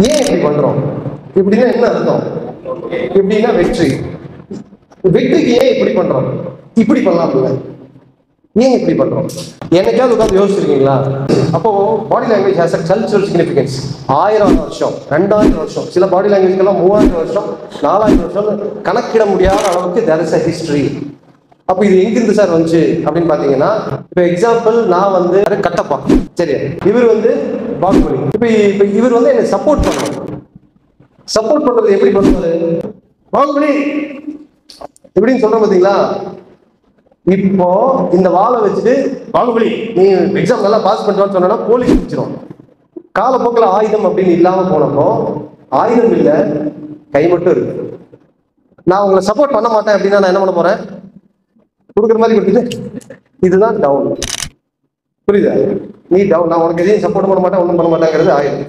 ஏன் இப்படி பண்றோம்? இப்படின்னா என்ன அர்த்தம்? இப்படின்னா வெற்றி. வெற்றிக்கு ஏன் இப்படி பண்றோம்? இப்படி பண்ணலாம்ல, ஏன் இப்படி பண்றோம்? என்னைக்காவது உட்காந்து யோசிச்சிருக்கீங்களா? அப்போ body language has a cultural significance. 1000 வருஷம், 2000 வருஷம், சில பாடி லாங்குவேஜ்க்கெல்லாம் 3000 வருஷம், 4000 வருஷம் கணக்கிட முடியாத அளவுக்கு தேர் இஸ் அ ஹிஸ்டரி. அப்போ இது எங்கிருந்து சார் வந்துச்சு அப்படின்னு பாத்தீங்கன்னா, இப்போ எக்ஸாம்பிள் நான் வந்து கட்டப்பா, சரி, இவர் வந்து பாகுபலி. இப்போ இவர் வந்து என்னை சப்போர்ட் பண்ணணும். சப்போர்ட் பண்றது எப்படி பண்ணுவாரு? பாகுபலி எப்படின்னு சொல்ற பாத்தீங்களா? இப்போ இந்த வாழை வச்சுட்டு பாகுபலி நீ எக்ஸாம் நல்லா பாஸ் பண்ணுவான்னு சொன்னா போலீஸ் பிடிச்சிரும். காலப்போக்கில் ஆயுதம் அப்படின்னு இல்லாம போனப்போ ஆயுதம் இல்லை, கை மட்டும் இருக்கு. நான் உங்களை சப்போர்ட் பண்ண மாட்டேன் அப்படின்னா நான் என்ன பண்ண போறேன்? கொடுக்குற மாதிரி கொடுத்துட்டு இதுதான் டவுன். புரியுதா? நீ டவுன், நான் உனக்கு எதையும் சப்போர்ட் பண்ண மாட்டேன், ஒன்றும் பண்ண மாட்டேங்கிறது ஆயுதம்.